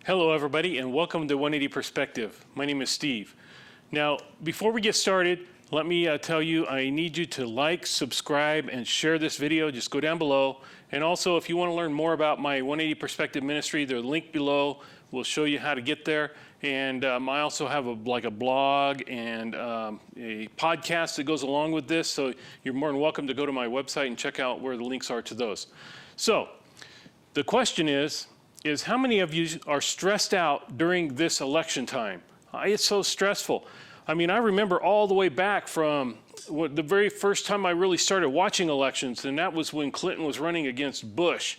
Hello, everybody, and welcome to 180 Perspective. My name is Steve. Now, before we get started, let me tell you, I need you to like, subscribe, and share this video. Just go down below. And also, if you want to learn more about my 180 Perspective ministry, the link below will show you how to get there. And I also have a blog and a podcast that goes along with this. So you're more than welcome to go to my website and check out where the links are to those. So the question is how many of you are stressed out during this election time? It's so stressful. I mean, I remember all the way back from the very first time I really started watching elections, and that was when Clinton was running against Bush.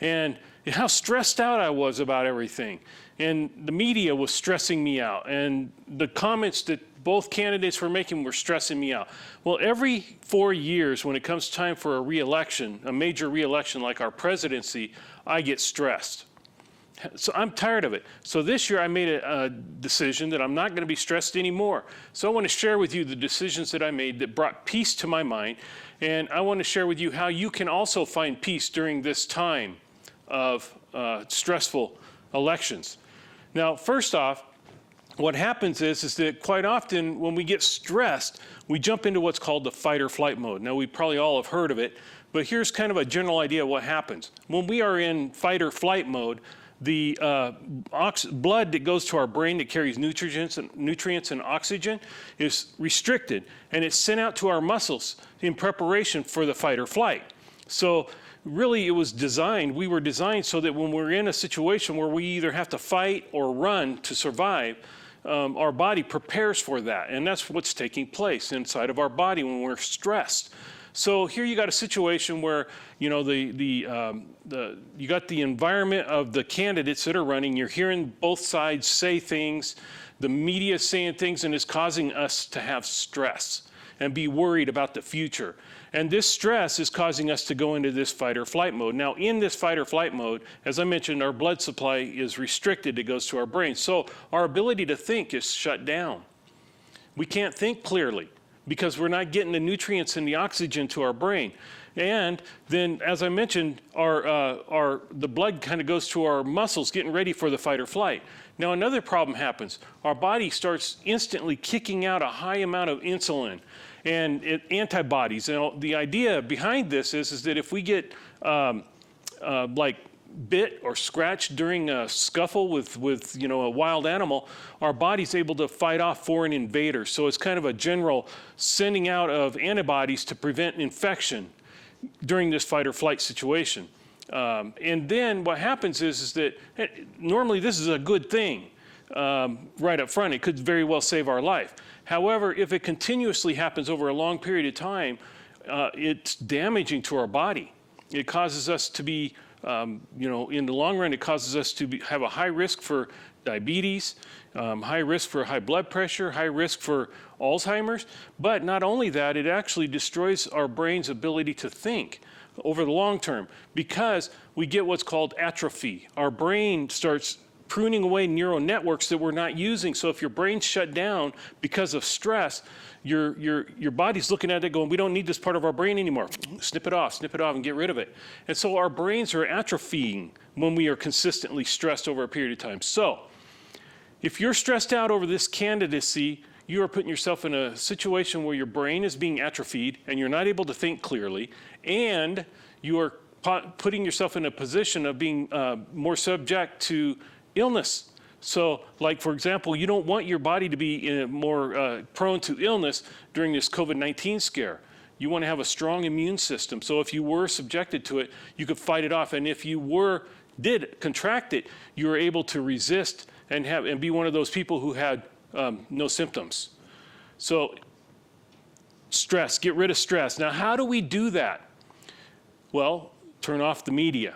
And how stressed out I was about everything. And the media was stressing me out. And the comments that both candidates were making were stressing me out. Well, every 4 years when it comes time for a re-election, a major re-election like our presidency, I get stressed. So I'm tired of it. So this year I made a decision that I'm not going to be stressed anymore. So I want to share with you the decisions that I made that brought peace to my mind. And I want to share with you how you can also find peace during this time of stressful elections. Now, first off, what happens is that quite often when we get stressed, we jump into what's called the fight or flight mode. Now, we probably all have heard of it, but here's kind of a general idea of what happens. When we are in fight or flight mode, the blood that goes to our brain that carries nutrients and oxygen is restricted, and it's sent out to our muscles in preparation for the fight or flight. So really we were designed so that when we're in a situation where we either have to fight or run to survive, our body prepares for that, and that's what's taking place inside of our body when we're stressed. So here you got a situation where, you know, you got the environment of the candidates that are running. You're hearing both sides say things. The media is saying things, and it's causing us to have stress and be worried about the future. And this stress is causing us to go into this fight or flight mode. Now, in this fight or flight mode, as I mentioned, our blood supply is restricted. It goes to our brain. So our ability to think is shut down. We can't think clearly, because we're not getting the nutrients and the oxygen to our brain. And then, as I mentioned, the blood kind of goes to our muscles getting ready for the fight or flight. Now, another problem happens. Our body starts instantly kicking out a high amount of insulin and antibodies. And the idea behind this is that if we get bit or scratched during a scuffle with a wild animal, our body's able to fight off foreign invaders. So it's kind of a general sending out of antibodies to prevent infection during this fight or flight situation. And then what happens is that normally this is a good thing right up front. It could very well save our life. However, if it continuously happens over a long period of time, it's damaging to our body. It causes us to be in the long run, it causes us to have a high risk for diabetes, high risk for high blood pressure, high risk for Alzheimer's. But not only that, it actually destroys our brain's ability to think over the long term, because we get what's called atrophy. Our brain starts pruning away neural networks that we're not using. So if your brain's shut down because of stress, your body's looking at it going, we don't need this part of our brain anymore. Snip it off and get rid of it. And so our brains are atrophying when we are consistently stressed over a period of time. So if you're stressed out over this candidacy, you are putting yourself in a situation where your brain is being atrophied and you're not able to think clearly, and you are putting yourself in a position of being more subject to illness. So, like, for example, you don't want your body to be more prone to illness during this COVID-19 scare. You want to have a strong immune system. So if you were subjected to it, you could fight it off. And if you did contract it, you were able to resist and be one of those people who had no symptoms. So stress, get rid of stress. Now, how do we do that? Well, turn off the media.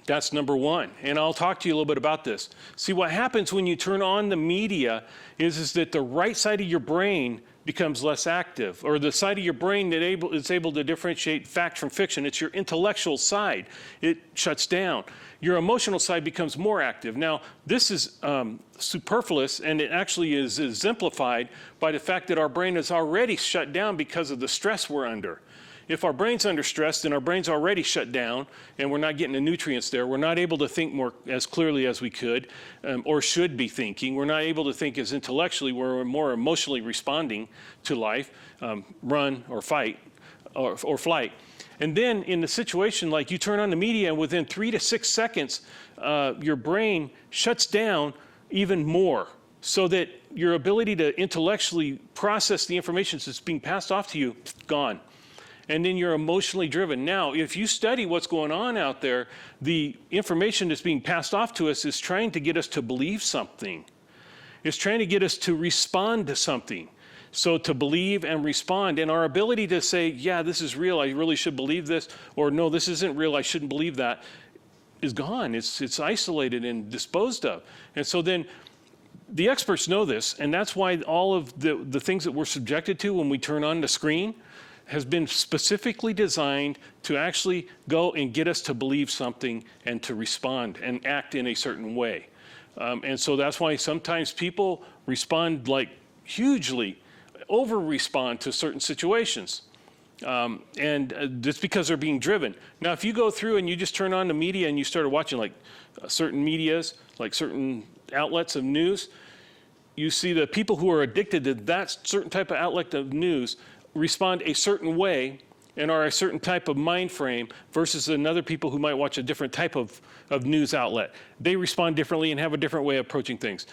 That's number one, and I'll talk to you a little bit about this. See, what happens when you turn on the media is that the right side of your brain becomes less active, or the side of your brain that is able to differentiate fact from fiction. It's your intellectual side. It shuts down. Your emotional side becomes more active. Now, this is superfluous, and it actually is exemplified by the fact that our brain is already shut down because of the stress we're under. If our brain's under stress, then our brain's already shut down and we're not getting the nutrients there. We're not able to think more as clearly as we could or should be thinking. We're not able to think as intellectually. We're more emotionally responding to life, run or fight or flight. And then in the situation like you turn on the media and within 3 to 6 seconds, your brain shuts down even more so that your ability to intellectually process the information that's being passed off to you, gone. And then you're emotionally driven. Now, if you study what's going on out there, the information that's being passed off to us is trying to get us to believe something. It's trying to get us to respond to something. So to believe and respond, and our ability to say, yeah, this is real, I really should believe this, or no, this isn't real, I shouldn't believe that, is gone. It's isolated and disposed of. And so then the experts know this, and that's why all of the things that we're subjected to when we turn on the screen has been specifically designed to actually go and get us to believe something and to respond and act in a certain way. And so that's why sometimes people respond like hugely, over-respond to certain situations. And it's because they're being driven. Now, if you go through and you just turn on the media and you started watching like certain medias, like certain outlets of news, you see the people who are addicted to that certain type of outlet of news respond a certain way and are a certain type of mind frame versus another people who might watch a different type of news outlet. They respond differently and have a different way of approaching things.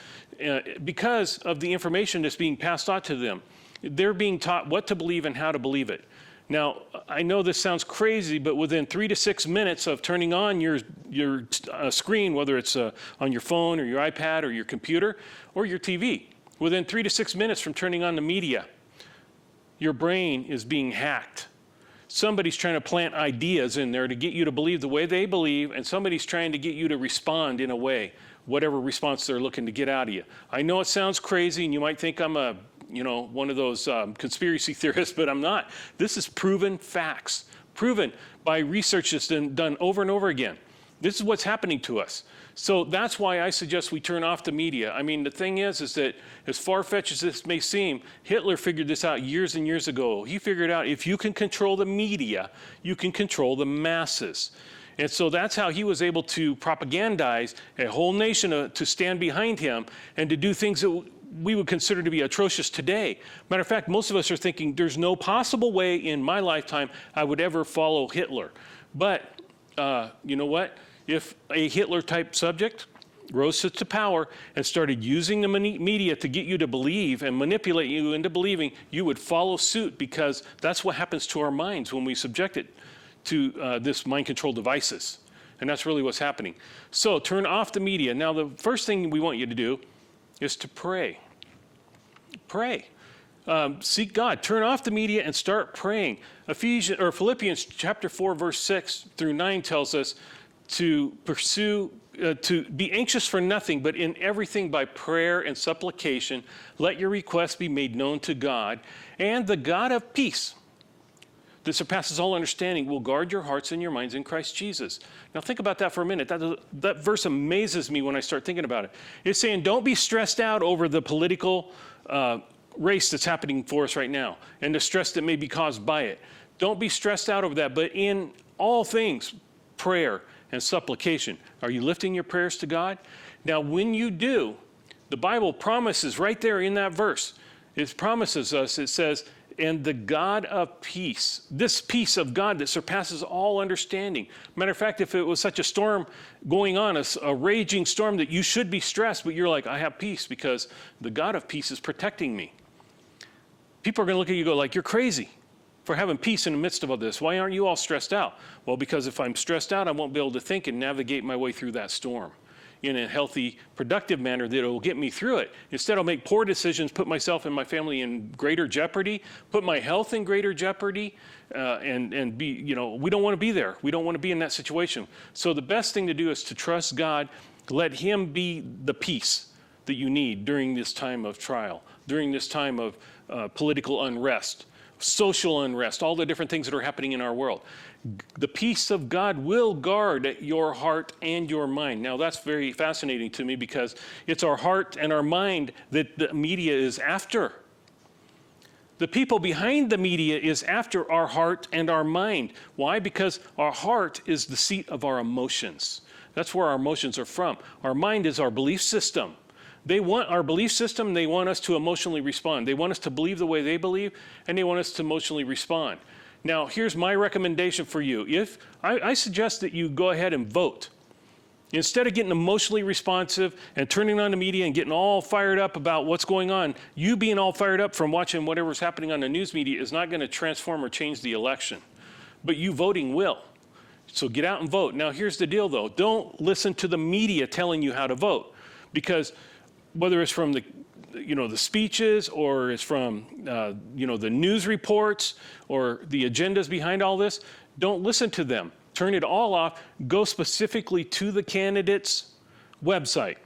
Because of the information that's being passed on to them, they're being taught what to believe and how to believe it. Now, I know this sounds crazy, but within 3 to 6 minutes of turning on your screen, whether it's on your phone or your iPad or your computer or your TV, within 3 to 6 minutes from turning on the media, your brain is being hacked. Somebody's trying to plant ideas in there to get you to believe the way they believe, and somebody's trying to get you to respond in a way, whatever response they're looking to get out of you. I know it sounds crazy, and you might think I'm one of those conspiracy theorists, but I'm not. This is proven facts, proven by research that's been done over and over again. This is what's happening to us. So that's why I suggest we turn off the media. I mean, the thing is that as far-fetched as this may seem, Hitler figured this out years and years ago. He figured out if you can control the media, you can control the masses. And so that's how he was able to propagandize a whole nation to stand behind him and to do things that we would consider to be atrocious today. Matter of fact, most of us are thinking there's no possible way in my lifetime I would ever follow Hitler. But you know what? If a Hitler-type subject rose to power and started using the media to get you to believe and manipulate you into believing, you would follow suit, because that's what happens to our minds when we subject it to this mind control devices. And that's really what's happening. So turn off the media. Now, the first thing we want you to do is to pray. Pray. Seek God. Turn off the media and start praying. Philippians chapter 4, verse 6 through 9 tells us to pursue, to be anxious for nothing, but in everything by prayer and supplication, let your requests be made known to God, and the God of peace that surpasses all understanding will guard your hearts and your minds in Christ Jesus. Now think about that for a minute. That verse amazes me when I start thinking about it. It's saying don't be stressed out over the political race that's happening for us right now and the stress that may be caused by it. Don't be stressed out over that, but in all things, prayer and supplication. Are you lifting your prayers to God? Now, when you do, the Bible promises right there in that verse, it promises us, it says, and the God of peace, this peace of God that surpasses all understanding. Matter of fact, if it was such a storm going on, a raging storm that you should be stressed, but you're like, I have peace because the God of peace is protecting me. People are going to look at you and go like, you're crazy for having peace in the midst of all this. Why aren't you all stressed out? Well, because if I'm stressed out, I won't be able to think and navigate my way through that storm in a healthy, productive manner that will get me through it. Instead, I'll make poor decisions, put myself and my family in greater jeopardy, put my health in greater jeopardy, and be, we don't want to be there. We don't want to be in that situation. So the best thing to do is to trust God, let Him be the peace that you need during this time of trial, during this time of political unrest, social unrest, all the different things that are happening in our world. The peace of God will guard your heart and your mind. Now, that's very fascinating to me because it's our heart and our mind that the media is after. the people behind the media is after our heart and our mind. Why? Because our heart is the seat of our emotions. That's where our emotions are from. Our mind is our belief system. They want our belief system. They want us to emotionally respond. They want us to believe the way they believe, and they want us to emotionally respond. Now, here's my recommendation for you. I suggest that you go ahead and vote. Instead of getting emotionally responsive and turning on the media and getting all fired up about what's going on, you being all fired up from watching whatever's happening on the news media is not going to transform or change the election. But you voting will. So get out and vote. Now, here's the deal, though. Don't listen to the media telling you how to vote, because whether it's from the speeches, or it's from the news reports, or the agendas behind all this, don't listen to them. Turn it all off. Go specifically to the candidate's website.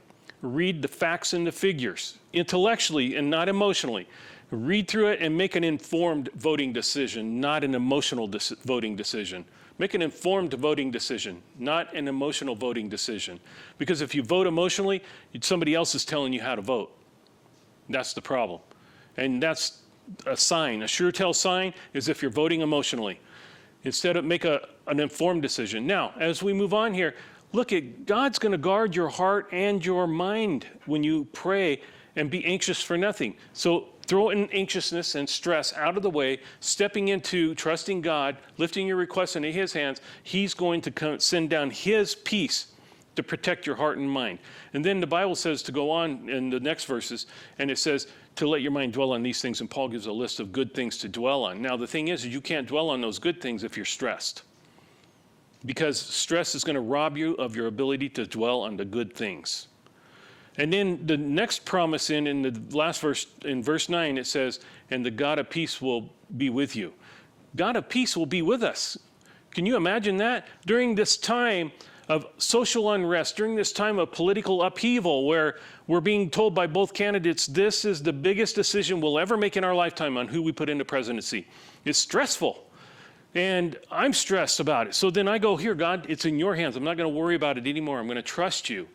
Read the facts and the figures, intellectually and not emotionally. Read through it and make an informed voting decision, not an emotional voting decision. Make an informed voting decision, not an emotional voting decision. Because if you vote emotionally, somebody else is telling you how to vote. That's the problem. And that's a sign. A sure tell sign is if you're voting emotionally. Instead of make an informed decision. Now, as we move on here, look at God's going to guard your heart and your mind when you pray and be anxious for nothing. So throw in anxiousness and stress out of the way, stepping into trusting God, lifting your requests into His hands. He's going to send down His peace to protect your heart and mind. And then the Bible says to go on in the next verses, and it says to let your mind dwell on these things, and Paul gives a list of good things to dwell on. Now, the thing is you can't dwell on those good things if you're stressed, because stress is going to rob you of your ability to dwell on the good things. And then the next promise in the last verse, in verse 9, it says, and the God of peace will be with you. God of peace will be with us. Can you imagine that? During this time of social unrest, during this time of political upheaval, where we're being told by both candidates, this is the biggest decision we'll ever make in our lifetime on who we put into presidency. It's stressful. And I'm stressed about it. So then I go, here, God, it's in your hands. I'm not going to worry about it anymore. I'm going to trust you.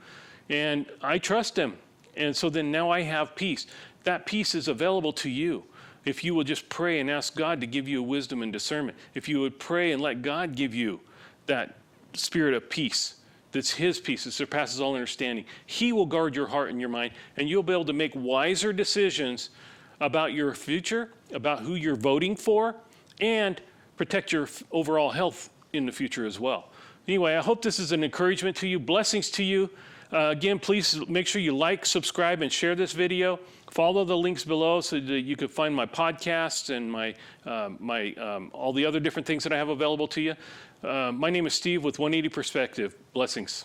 And I trust Him. And so then now I have peace. That peace is available to you if you will just pray and ask God to give you wisdom and discernment. If you would pray and let God give you that spirit of peace, that's His peace that surpasses all understanding. He will guard your heart and your mind, and you'll be able to make wiser decisions about your future, about who you're voting for, and protect your overall health in the future as well. Anyway, I hope this is an encouragement to you. Blessings to you. Again, please make sure you like, subscribe, and share this video. Follow the links below so that you can find my podcasts and all the other different things that I have available to you. My name is Steve with 180 Perspective. Blessings.